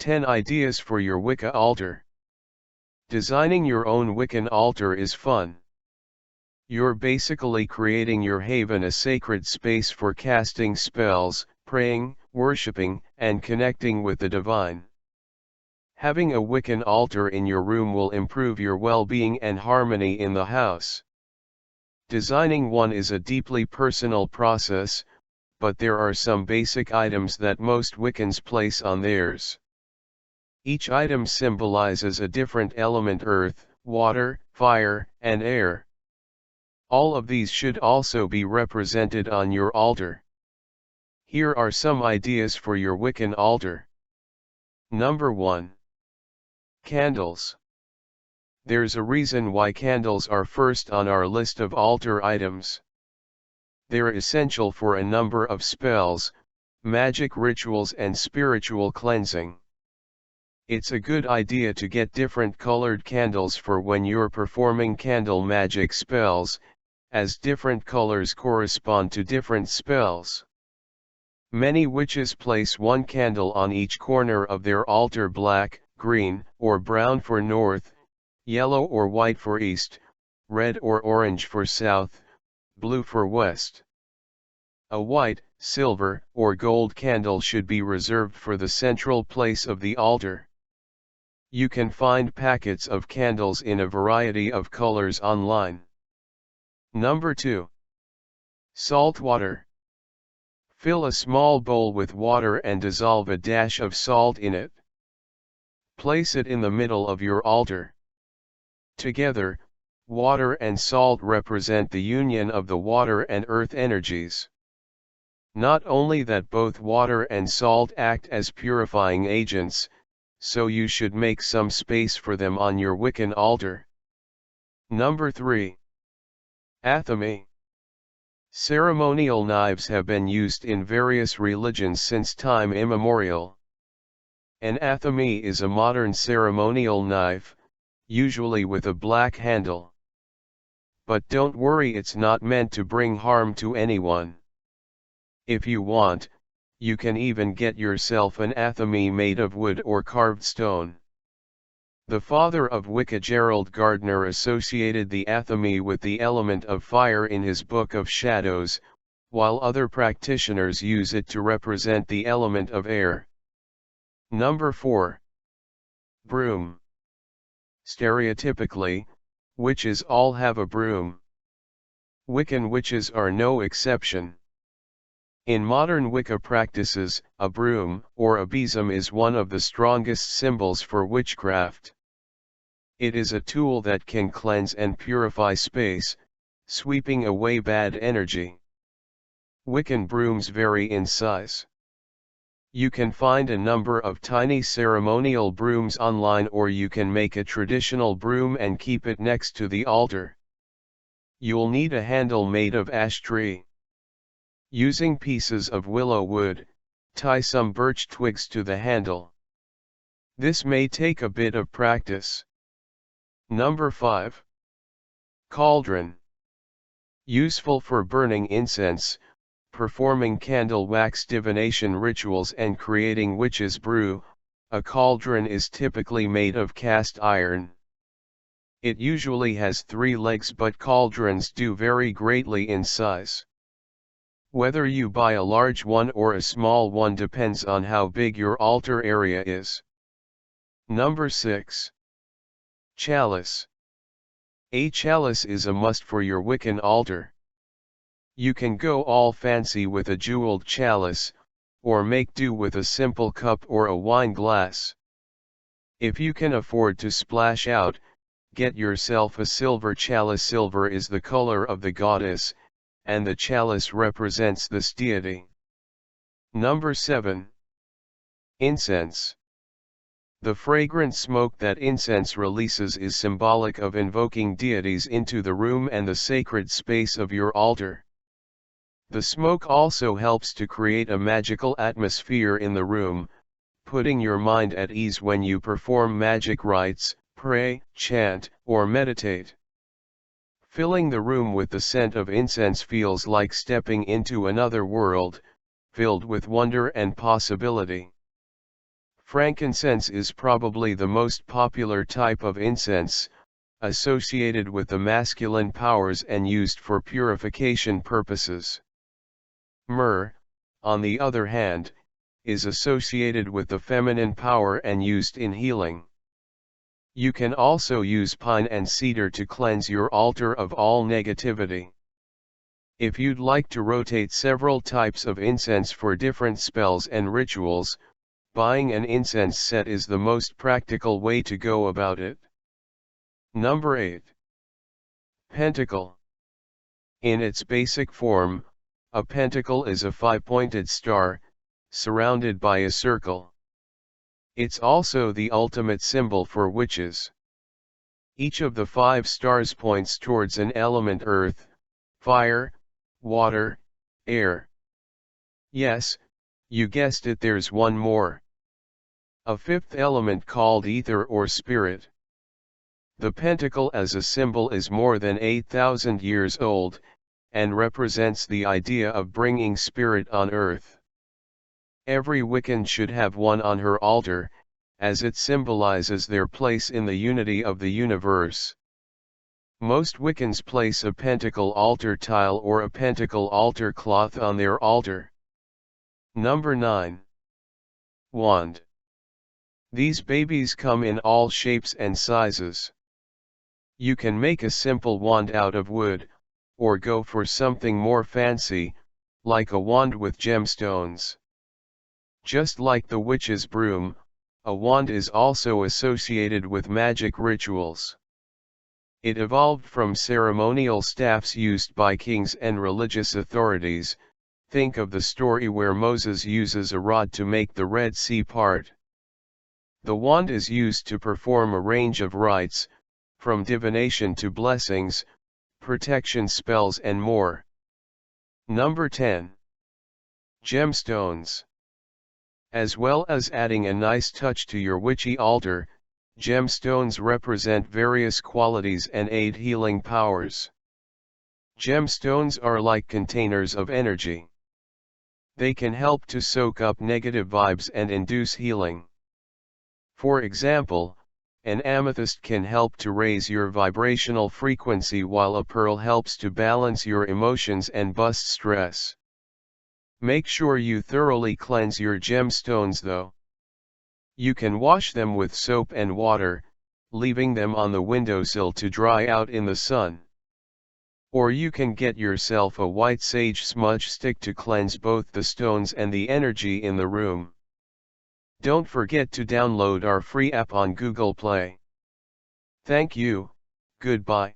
10 Ideas for your Wicca Altar. Designing your own Wiccan altar is fun. You're basically creating your haven, a sacred space for casting spells, praying, worshipping, and connecting with the divine. Having a Wiccan altar in your room will improve your well-being and harmony in the house. Designing one is a deeply personal process, but there are some basic items that most Wiccans place on theirs. Each item symbolizes a different element: earth, water, fire, and air. All of these should also be represented on your altar. Here are some ideas for your Wiccan altar. Number 1. Candles. There's a reason why candles are first on our list of altar items. They're essential for a number of spells, magic rituals, and spiritual cleansing. It's a good idea to get different colored candles for when you're performing candle magic spells, as different colors correspond to different spells. Many witches place one candle on each corner of their altar: black, green, or brown for north, yellow or white for east, red or orange for south, blue for west. A white, silver, or gold candle should be reserved for the central place of the altar. You can find packets of candles in a variety of colors online. Number 2. Salt water. Fill a small bowl with water and dissolve a dash of salt in it. Place it in the middle of your altar. Together, water and salt represent the union of the water and earth energies. Not only that, both water and salt act as purifying agents, so you should make some space for them on your Wiccan altar. Number 3. Athame. Ceremonial knives have been used in various religions since time immemorial. An athame is a modern ceremonial knife, usually with a black handle. But don't worry, it's not meant to bring harm to anyone. If you want, you can even get yourself an athame made of wood or carved stone. The father of Wicca, Gerald Gardner, associated the athame with the element of fire in his Book of Shadows, while other practitioners use it to represent the element of air. Number 4. Broom. Stereotypically, witches all have a broom. Wiccan witches are no exception. In modern Wicca practices, a broom, or a besom, is one of the strongest symbols for witchcraft. It is a tool that can cleanse and purify space, sweeping away bad energy. Wiccan brooms vary in size. You can find a number of tiny ceremonial brooms online, or you can make a traditional broom and keep it next to the altar. You'll need a handle made of ash tree. Using pieces of willow wood, tie some birch twigs to the handle. This may take a bit of practice. Number 5. Cauldron. Useful for burning incense, performing candle wax divination rituals, and creating witch's brew. A cauldron is typically made of cast iron. It usually has 3 legs, but cauldrons do vary greatly in size. Whether you buy a large one or a small one depends on how big your altar area is. Number 6. Chalice. A chalice is a must for your Wiccan altar. You can go all fancy with a jeweled chalice, or make do with a simple cup or a wine glass. If you can afford to splash out, get yourself a silver chalice. Silver is the color of the goddess, and the chalice represents this deity. Number 7. Incense. The fragrant smoke that incense releases is symbolic of invoking deities into the room and the sacred space of your altar. The smoke also helps to create a magical atmosphere in the room, putting your mind at ease when you perform magic rites, pray, chant, or meditate. Filling the room with the scent of incense feels like stepping into another world, filled with wonder and possibility. Frankincense is probably the most popular type of incense, associated with the masculine powers and used for purification purposes. Myrrh, on the other hand, is associated with the feminine power and used in healing. You can also use pine and cedar to cleanse your altar of all negativity. If you'd like to rotate several types of incense for different spells and rituals, buying an incense set is the most practical way to go about it. Number 8. Pentacle. In its basic form, a pentacle is a five-pointed star, surrounded by a circle. It's also the ultimate symbol for witches. Each of the 5 stars points towards an element: earth, fire, water, air. Yes, you guessed it, there's one more. A 5th element called ether or spirit. The pentacle as a symbol is more than 8,000 years old, and represents the idea of bringing spirit on earth. Every Wiccan should have one on her altar, as it symbolizes their place in the unity of the universe. Most Wiccans place a pentacle altar tile or a pentacle altar cloth on their altar. Number 9. Wand. These babies come in all shapes and sizes. You can make a simple wand out of wood, or go for something more fancy, like a wand with gemstones. Just like the witch's broom, a wand is also associated with magic rituals. It evolved from ceremonial staffs used by kings and religious authorities. Think of the story where Moses uses a rod to make the Red Sea part. The wand is used to perform a range of rites, from divination to blessings, protection spells and more. Number 10. Gemstones. As well as adding a nice touch to your witchy altar, gemstones represent various qualities and aid healing powers. Gemstones are like containers of energy. They can help to soak up negative vibes and induce healing. For example, an amethyst can help to raise your vibrational frequency, while a pearl helps to balance your emotions and bust stress. Make sure you thoroughly cleanse your gemstones though. You can wash them with soap and water, leaving them on the windowsill to dry out in the sun. Or you can get yourself a white sage smudge stick to cleanse both the stones and the energy in the room. Don't forget to download our free app on Google Play. Thank you, goodbye.